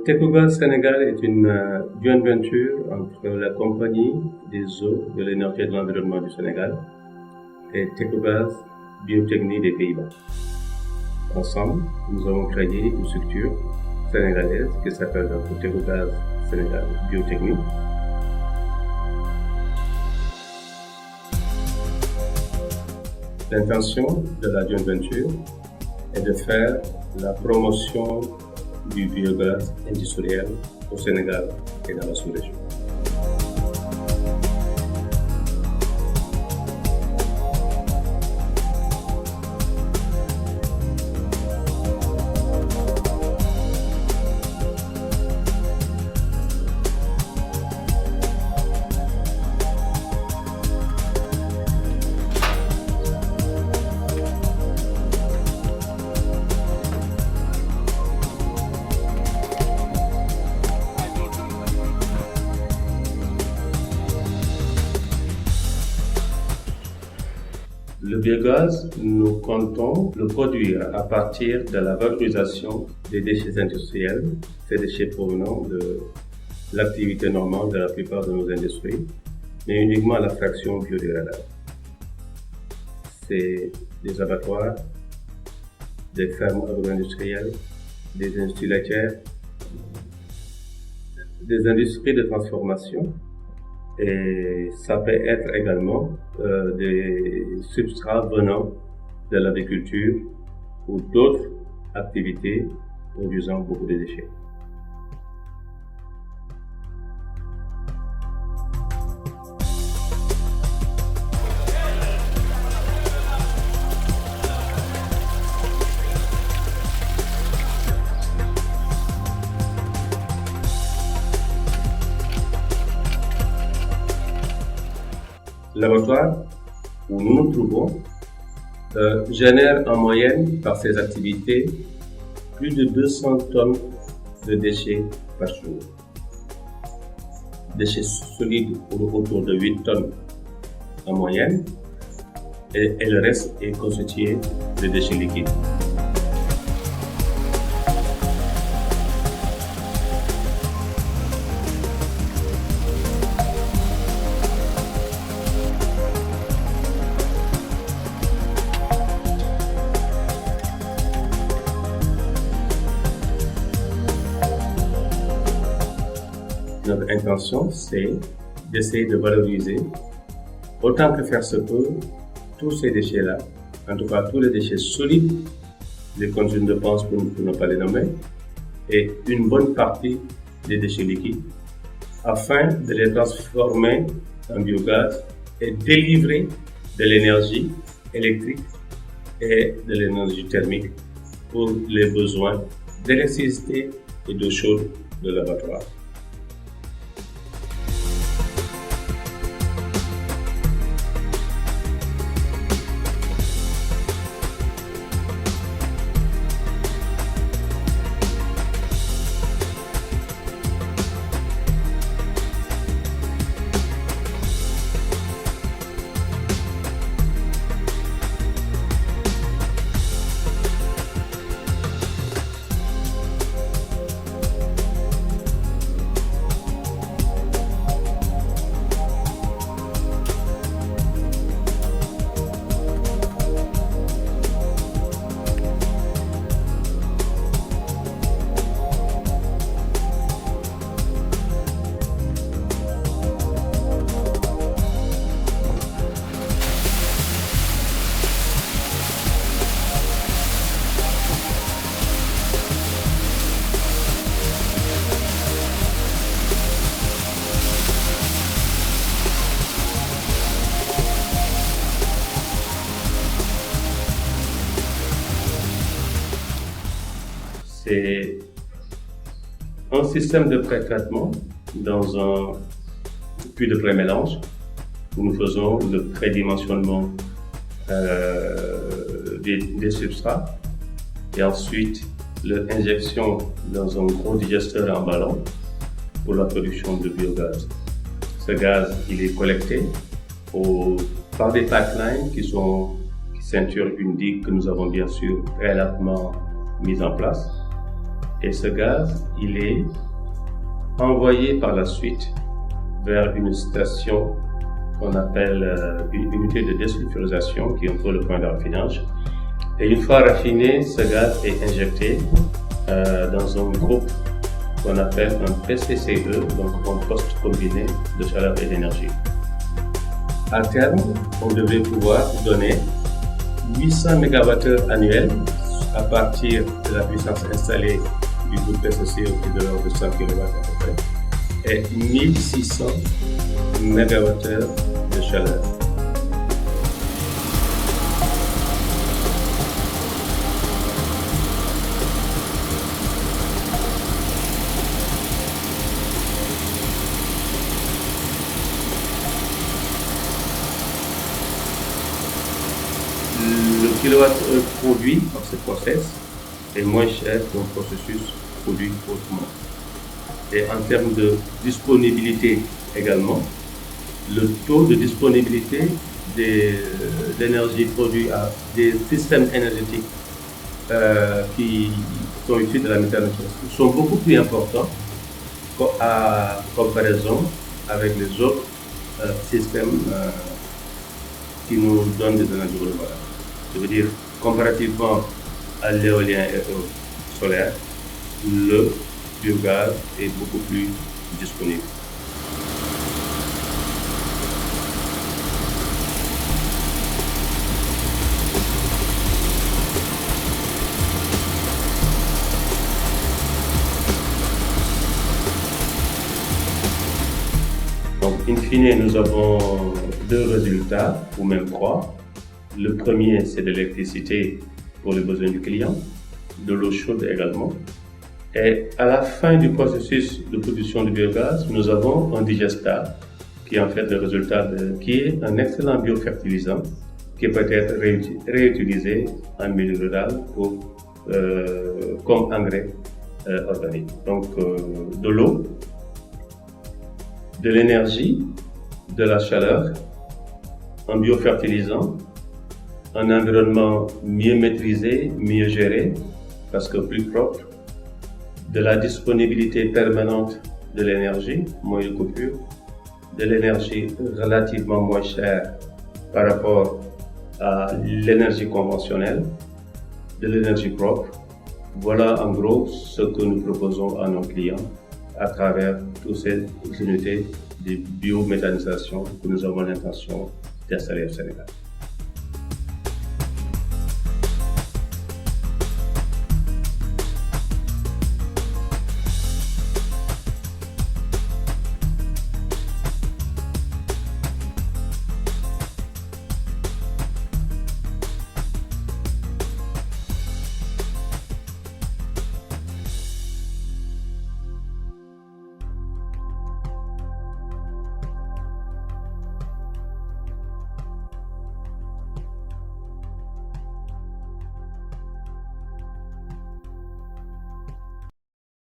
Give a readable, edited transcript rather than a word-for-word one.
Techogaz Sénégal est une joint venture entre la Compagnie des eaux, de l'énergie et de l'environnement du Sénégal et Techogaz Biotechnie des Pays-Bas. Ensemble, nous avons créé une structure sénégalaise qui s'appelle donc Techogaz Sénégal Biotechnie. L'intention de la joint venture est de faire la promotion du biogaz industriel au Sénégal et dans la sous-région. Le biogaz, nous comptons le produire à partir de la valorisation des déchets industriels, ces déchets provenant de l'activité normale de la plupart de nos industries, mais uniquement à la fraction biodégradable. C'est des abattoirs, des fermes agro-industrielles, des industries laitières, des industries de transformation. Et ça peut être également des substrats venant de l'agriculture ou d'autres activités produisant beaucoup de déchets. L'abattoir où nous nous trouvons génère en moyenne par ses activités plus de 200 tonnes de déchets par jour. Déchets solides autour de 8 tonnes en moyenne et le reste est constitué de déchets liquides. Notre intention, c'est d'essayer de valoriser, autant que faire se peut, tous ces déchets-là, en tout cas tous les déchets solides, les contenus de pense pour ne pas les nommer, et une bonne partie des déchets liquides, afin de les transformer en biogaz et délivrer de l'énergie électrique et de l'énergie thermique pour les besoins d'électricité et d'eau chaude de l'abattoir. C'est un système de pré-traitement dans un puits de pré-mélange où nous faisons le prédimensionnement des substrats et ensuite l'injection dans un gros digesteur en ballon pour la production de biogaz. Ce gaz, il est collecté par des pipelines qui ceinturent une digue que nous avons bien sûr préalablement mise en place. Et ce gaz, il est envoyé par la suite vers une station qu'on appelle une unité de désulfurisation qui est un peu le point de raffinage. Et une fois raffiné, ce gaz est injecté dans un groupe qu'on appelle un PCCE, donc un poste combiné de chaleur et d'énergie. À terme, on devait pouvoir donner 800 MWh annuels à partir de la puissance installée du groupe PCCE qui est de l'ordre de 100 kW à peu près, et 1600 MWh de chaleur. Le kilowattheure produit par ce process est moins cher qu'un processus produit autrement. Et en termes de disponibilité également, le taux de disponibilité de l'énergie produite à des systèmes énergétiques qui sont issus de la méthane naturelle sont beaucoup plus importants à comparaison avec les autres systèmes qui nous donnent des énergies renouvelables. Je veux dire, comparativement à l'éolien et au solaire, le biogaz est beaucoup plus disponible. Donc, in fine, nous avons deux résultats, ou même trois. Le premier, c'est de l'électricité pour les besoins du client, de l'eau chaude également. Et à la fin du processus de production de biogaz, nous avons un digestat qui est en fait le résultat qui est un excellent biofertilisant qui peut être réutilisé en milieu rural comme engrais organique. Donc de l'eau, de l'énergie, de la chaleur, un biofertilisant, un environnement mieux maîtrisé, mieux géré, parce que plus propre, de la disponibilité permanente de l'énergie, moins de coupure, de l'énergie relativement moins chère par rapport à l'énergie conventionnelle, de l'énergie propre. Voilà en gros ce que nous proposons à nos clients à travers toutes ces unités de biométhanisation que nous avons l'intention d'installer au Sénégal.